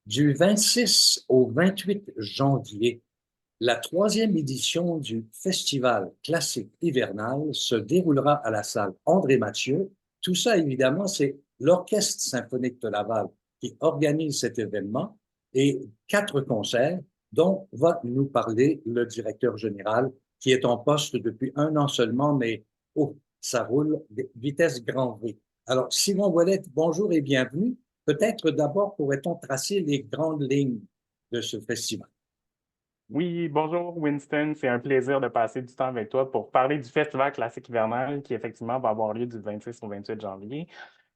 Du 26 au 28 janvier, la troisième édition du Festival classique hivernal se déroulera à la salle André Mathieu. Tout ça, évidemment, c'est l'Orchestre symphonique de Laval qui organise cet événement et 4 concerts dont va nous parler le directeur général qui est en poste depuis un an seulement, mais oh, ça roule vitesse grand V. Alors, Simon Ouellet, bonjour et bienvenue. Peut-être d'abord pourrait-on tracer les grandes lignes de ce festival. Oui, bonjour Winston, c'est un plaisir de passer du temps avec toi pour parler du Festival classique hivernal qui effectivement va avoir lieu du 26 au 28 janvier.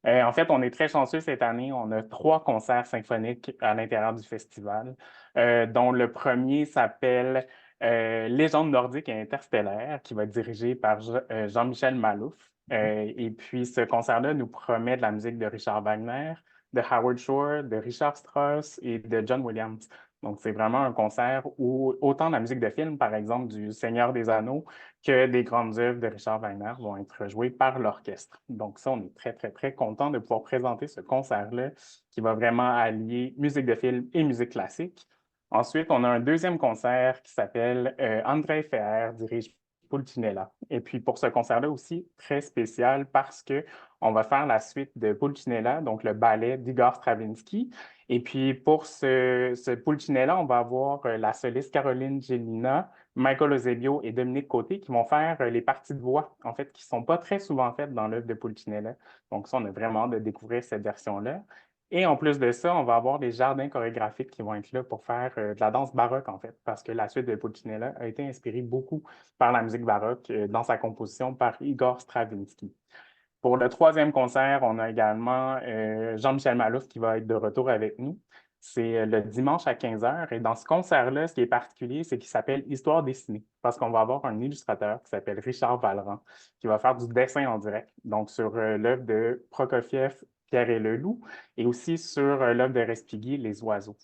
En fait, on est très chanceux cette année. On a 3 concerts symphoniques à l'intérieur du festival, dont le premier s'appelle Légende nordique et interstellaire, qui va être dirigé par Jean-Michel Malouf. Et puis, ce concert-là nous promet de la musique de Richard Wagner, de Howard Shore, de Richard Strauss et de John Williams. Donc, c'est vraiment un concert où autant la musique de film, par exemple, du Seigneur des Anneaux, que des grandes œuvres de Richard Wagner vont être jouées par l'orchestre. Donc, ça, on est très, très, très content de pouvoir présenter ce concert-là qui va vraiment allier musique de film et musique classique. Ensuite, on a un deuxième concert qui s'appelle André Feher dirige Pulcinella. Et puis, pour ce concert-là aussi, très spécial parce que on va faire la suite de Pulcinella, donc le ballet d'Igor Stravinsky. Et puis, pour ce Pulcinella, on va avoir la soliste Caroline Gélina, Michael Eusebio et Dominique Côté qui vont faire les parties de voix, en fait, qui ne sont pas très souvent faites dans l'œuvre de Pulcinella. Donc, ça, on a vraiment hâte de découvrir cette version-là. Et en plus de ça, on va avoir des jardins chorégraphiques qui vont être là pour faire de la danse baroque, en fait, parce que la suite de Pulcinella a été inspirée beaucoup par la musique baroque dans sa composition par Igor Stravinsky. Pour le troisième concert, on a également Jean-Michel Malouf qui va être de retour avec nous. C'est le dimanche à 15 heures. Et dans ce concert-là, ce qui est particulier, c'est qu'il s'appelle Histoire dessinée, parce qu'on va avoir un illustrateur qui s'appelle Richard Valran, qui va faire du dessin en direct, donc sur l'œuvre de Prokofiev, Pierre et le Loup, et aussi sur l'œuvre de Respighi, Les Oiseaux.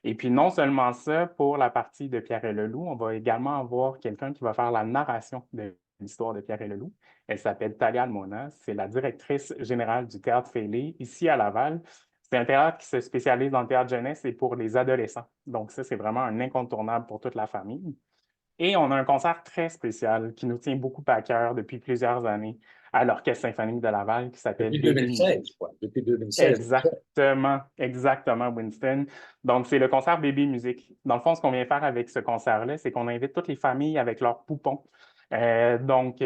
Et puis non seulement ça, pour la partie de Pierre et le Loup, on va également avoir quelqu'un qui va faire la narration de l'histoire de Pierre et le Loup. Elle s'appelle Talia Almona. C'est la directrice générale du Théâtre Félé ici à Laval. C'est un théâtre qui se spécialise dans le théâtre jeunesse et pour les adolescents. Donc ça, c'est vraiment un incontournable pour toute la famille. Et on a un concert très spécial qui nous tient beaucoup à cœur depuis plusieurs années à l'Orchestre symphonique de Laval qui s'appelle Depuis Bébé 2016, Musique. quoi. Depuis 2016. Exactement, exactement, Winston. Donc, c'est le concert Baby Music. Dans le fond, ce qu'on vient faire avec ce concert-là, c'est qu'on invite toutes les familles avec leurs poupons. Donc,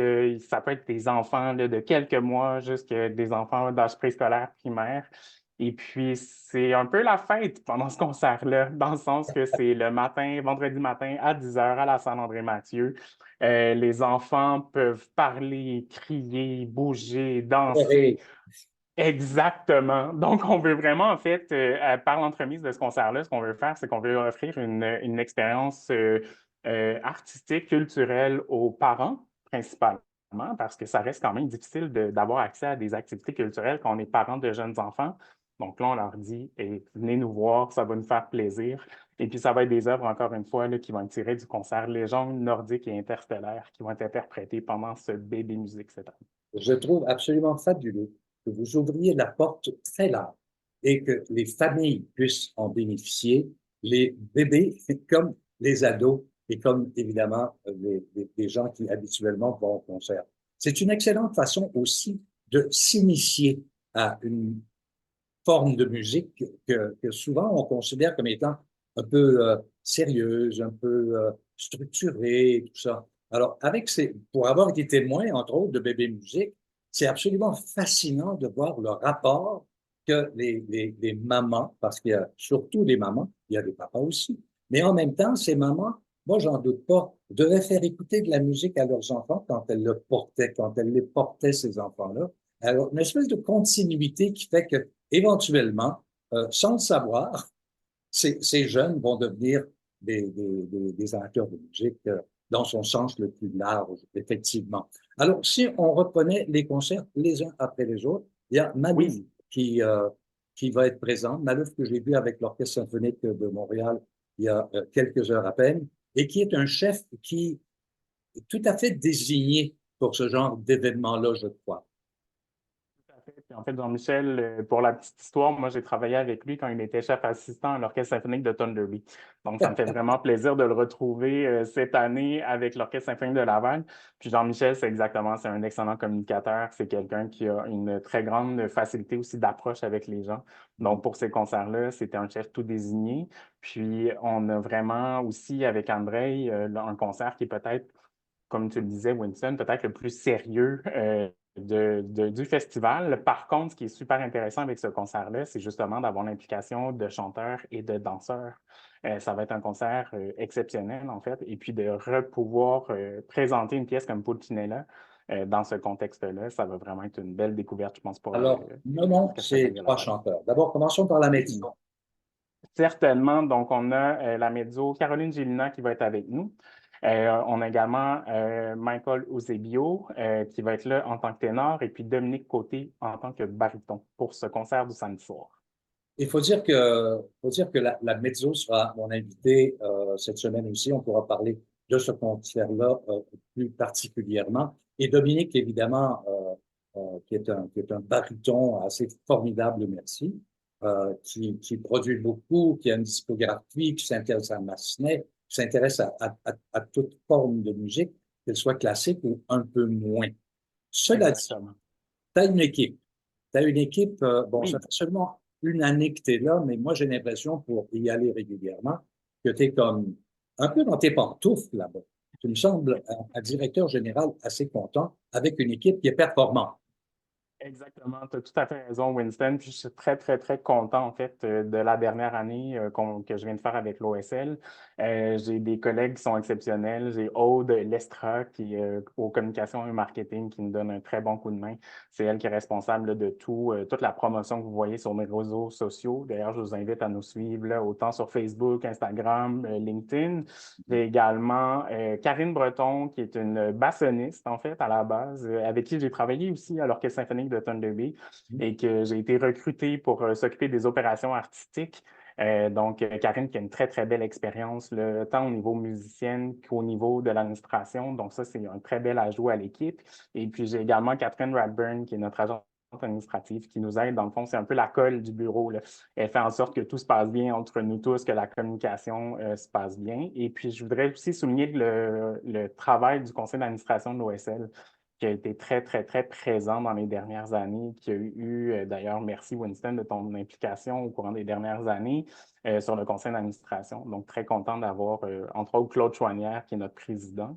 ça peut être des enfants là, de quelques mois jusqu'à des enfants d'âge préscolaire primaire. Et puis, c'est un peu la fête pendant ce concert-là, dans le sens que c'est le matin, vendredi matin à 10 heures à la salle André-Mathieu. Les enfants peuvent parler, crier, bouger, danser. Préféré. Exactement. Donc, on veut vraiment, en fait, par l'entremise de ce concert-là, ce qu'on veut faire, c'est qu'on veut offrir une expérience artistique, culturelle aux parents, principalement, parce que ça reste quand même difficile d'avoir accès à des activités culturelles quand on est parent de jeunes enfants. Donc là, on leur dit, eh, venez nous voir, ça va nous faire plaisir. Et puis, ça va être des œuvres, encore une fois, là, qui vont être tirées du concert Légende nordique et interstellaire qui vont être interprétées pendant ce Baby Music cette année. Je trouve absolument fabuleux que vous ouvriez la porte très large et que les familles puissent en bénéficier, les bébés comme les ados et comme évidemment les gens qui habituellement vont au concert. C'est une excellente façon aussi de s'initier à une forme de musique que souvent on considère comme étant un peu sérieuse, un peu structurée, tout ça. Alors, pour avoir été témoin, entre autres, de Bébé Musique, c'est absolument fascinant de voir le rapport que les mamans, parce qu'il y a surtout des mamans, il y a des papas aussi, mais en même temps, ces mamans, moi, j'en doute pas, devaient faire écouter de la musique à leurs enfants quand elles le portaient, quand elles les portaient, ces enfants-là. Alors, une espèce de continuité qui fait que éventuellement, sans le savoir, ces jeunes vont devenir des amateurs de musique dans son sens le plus large, effectivement. Alors, si on reprenait les concerts les uns après les autres, il y a Malouf Oui. qui va être présent. Malouf que j'ai vu avec l'Orchestre symphonique de Montréal il y a quelques heures à peine, et qui est un chef qui est tout à fait désigné pour ce genre d'événement-là, je crois. Tout à fait. Puis en fait, Jean-Michel, pour la petite histoire, moi, j'ai travaillé avec lui quand il était chef assistant à l'Orchestre symphonique de Thunderbee. Donc, ça me fait vraiment plaisir de le retrouver cette année avec l'Orchestre symphonique de Laval. Puis Jean-Michel, c'est un excellent communicateur. C'est quelqu'un qui a une très grande facilité aussi d'approche avec les gens. Donc, pour ces concerts-là, c'était un chef tout désigné. Puis, on a vraiment aussi, avec André, un concert qui est peut-être, comme tu le disais, Winston, peut-être le plus sérieux du festival. Par contre, ce qui est super intéressant avec ce concert-là, c'est justement d'avoir l'implication de chanteurs et de danseurs. Ça va être un concert exceptionnel, en fait, et puis de pouvoir présenter une pièce comme Pulcinella dans ce contexte-là, ça va vraiment être une belle découverte, je pense, pour Alors, nommons l'Orchestre ces symphonique de trois Laval. chanteurs. D'abord, commençons par la Oui. mezzo. Certainement. Donc, on a la mezzo Caroline Gélina qui va être avec nous. On a également Michael Eusebio qui va être là en tant que ténor et puis Dominique Côté en tant que baryton pour ce concert du samedi soir. Il faut dire que la mezzo sera mon invité cette semaine aussi. On pourra parler de ce concert-là plus particulièrement. Et Dominique, évidemment, qui est un baryton assez formidable, merci, qui produit beaucoup, qui a une discographie, qui s'intéresse à Massenet, qui s'intéresse à toute forme de musique, qu'elle soit classique ou un peu moins. Cela dit, Exactement. tu as une équipe. Tu as une équipe, bon, ça Oui, fait seulement une année que tu es là, mais moi, j'ai l'impression, pour y aller régulièrement, que tu es comme un peu dans tes pantoufles là-bas. Tu me sembles un directeur général assez content avec une équipe qui est performante. exactement, tu as tout à fait raison, Winston. Puis je suis très, très, très content, en fait, de la dernière année que je viens de faire avec l'OSL. J'ai des collègues qui sont exceptionnels. J'ai Aude Lestra, qui est aux communications et au marketing, qui me donne un très bon coup de main. C'est elle qui est responsable là, de tout, toute la promotion que vous voyez sur mes réseaux sociaux. D'ailleurs, je vous invite à nous suivre là, autant sur Facebook, Instagram, LinkedIn. J'ai également Karine Breton, qui est une bassoniste, en fait, à la base, avec qui j'ai travaillé aussi à l'Orchestre symphonique de Thunderbee et que j'ai été recrutée pour s'occuper des opérations artistiques. Karine qui a une très, très belle expérience, là, tant au niveau musicienne qu'au niveau de l'administration. Donc, ça, c'est un très bel ajout à l'équipe. Et puis, j'ai également Catherine Radburn, qui est notre agente administrative qui nous aide. Dans le fond, c'est un peu la colle du bureau, là. Elle fait en sorte que tout se passe bien entre nous tous, que la communication se passe bien. Et puis, je voudrais aussi souligner le travail du conseil d'administration de l'OSL qui a été très, très, très présent dans les dernières années, qui a eu, d'ailleurs, merci Winston de ton implication au courant des dernières années sur le conseil d'administration. Donc, très content d'avoir, entre autres, Claude Chouanière, qui est notre président.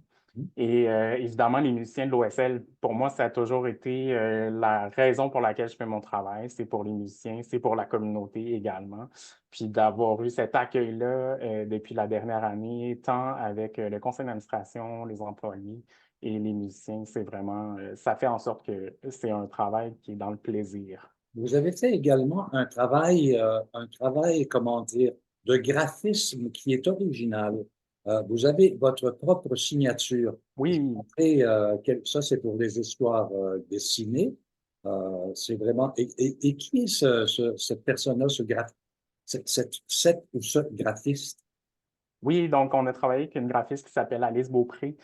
Et évidemment, les musiciens de l'OSL, pour moi, ça a toujours été la raison pour laquelle je fais mon travail. C'est pour les musiciens, c'est pour la communauté également. Puis d'avoir eu cet accueil-là depuis la dernière année, tant avec le conseil d'administration, les employés et les musiciens, c'est vraiment, ça fait en sorte que c'est un travail qui est dans le plaisir. Vous avez fait également un travail, comment dire, de graphisme qui est original. Vous avez votre propre signature. J'ai Oui, montré, ça, c'est pour les histoires dessinées. C'est vraiment. Et qui est cette personne-là, cette ou ce graphiste? Oui, donc on a travaillé avec une graphiste qui s'appelle Alice Beaupré,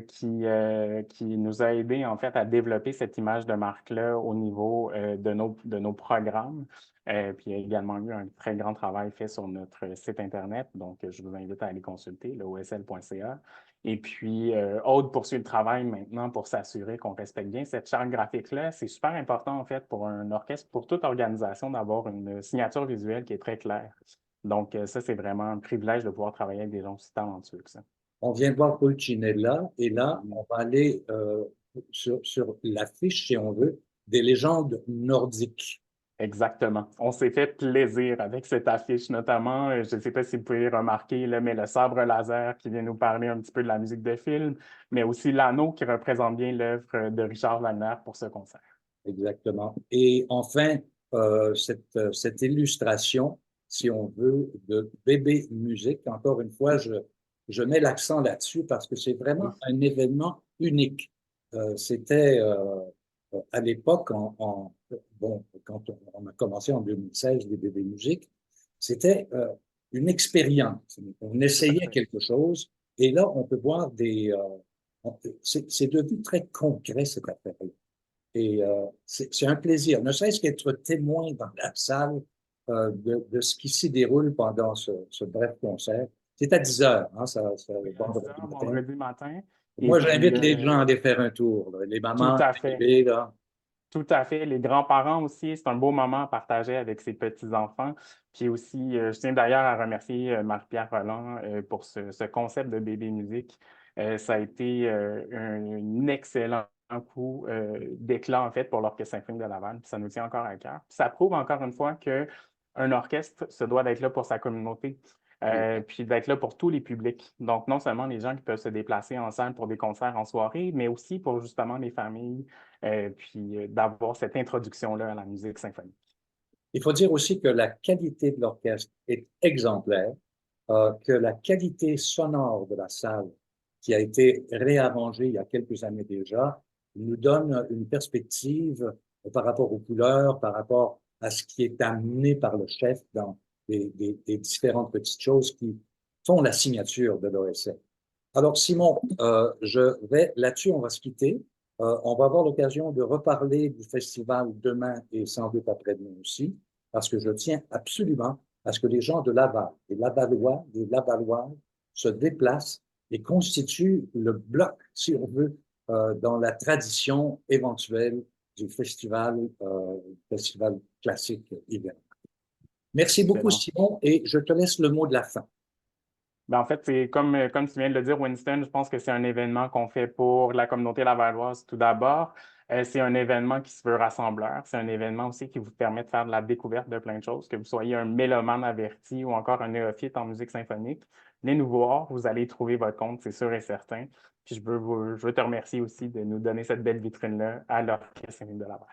qui nous a aidé en fait à développer cette image de marque-là au niveau de nos programmes. Puis il y a également eu un très grand travail fait sur notre site Internet, donc je vous invite à aller consulter le osl.ca. Et puis, Aude poursuit le travail maintenant pour s'assurer qu'on respecte bien cette charte graphique-là. C'est super important en fait pour un orchestre, pour toute organisation, d'avoir une signature visuelle qui est très claire. Donc, ça, c'est vraiment un privilège de pouvoir travailler avec des gens aussi talentueux que ça. On vient de voir Pulcinella, et là, on va aller sur l'affiche, si on veut, des légendes nordiques. Exactement. On s'est fait plaisir avec cette affiche, notamment, je ne sais pas si vous pouvez remarquer, là, mais le sabre laser qui vient nous parler un petit peu de la musique de film, mais aussi l'anneau qui représente bien l'œuvre de Richard Wagner pour ce concert. Exactement. Et enfin, cette illustration, si on veut, de bébé musique, encore une fois, je mets l'accent là-dessus parce que c'est vraiment Oui, un événement unique. C'était à l'époque, bon, quand on a commencé en 2016 les bébés musique, c'était une expérience. On tout à essayait fait. quelque chose et là, on peut voir c'est devenu très concret cette affaire-là. Et c'est un plaisir, ne serait-ce qu'être témoin dans la salle de ce qui s'y déroule pendant ce bref concert. C'est à 10 heures, hein, ça Oui, à 10 vendredi heures, matin. vendredi matin. Et Moi, puis, j'invite les gens à aller faire un tour, là. Les tout mamans, à les fait. bébés, là. Tout à fait. Les grands-parents aussi, c'est un beau moment à partager avec ses petits-enfants. Puis aussi, je tiens d'ailleurs à remercier Marie-Pierre Rolland pour ce concept de bébé musique. Ça a été un excellent coup d'éclat, en fait, pour l'Orchestre symphonique de Laval. Puis ça nous tient encore à cœur. Puis ça prouve encore une fois qu'un orchestre se doit d'être là pour sa communauté. Puis d'être là pour tous les publics. Donc, non seulement les gens qui peuvent se déplacer en salle pour des concerts en soirée, mais aussi pour justement les familles, puis d'avoir cette introduction-là à la musique symphonique. Il faut dire aussi que la qualité de l'orchestre est exemplaire, que la qualité sonore de la salle, qui a été réarrangée il y a quelques années déjà, nous donne une perspective par rapport aux couleurs, par rapport à ce qui est amené par le chef dans des différentes petites choses qui font la signature de l'OSF. Alors, Simon, là-dessus, on va se quitter. On va avoir l'occasion de reparler du festival demain et sans doute après-demain aussi, parce que je tiens absolument à ce que les gens de Laval, les Lavallois, les Lavalloises se déplacent et constituent le bloc, si on veut, dans la tradition éventuelle du festival classique hiver. Merci beaucoup, Excellent. Simon, et je te laisse le mot de la fin. Ben, en fait, c'est comme tu viens de le dire, Winston, je pense que c'est un événement qu'on fait pour la communauté lavalloise tout d'abord. C'est un événement qui se veut rassembleur. C'est un événement aussi qui vous permet de faire de la découverte de plein de choses, que vous soyez un mélomane averti ou encore un néophyte en musique symphonique. Venez nous voir, vous allez trouver votre compte, c'est sûr et certain. Puis je veux te remercier aussi de nous donner cette belle vitrine-là à l'Orchestre symphonique de Laval.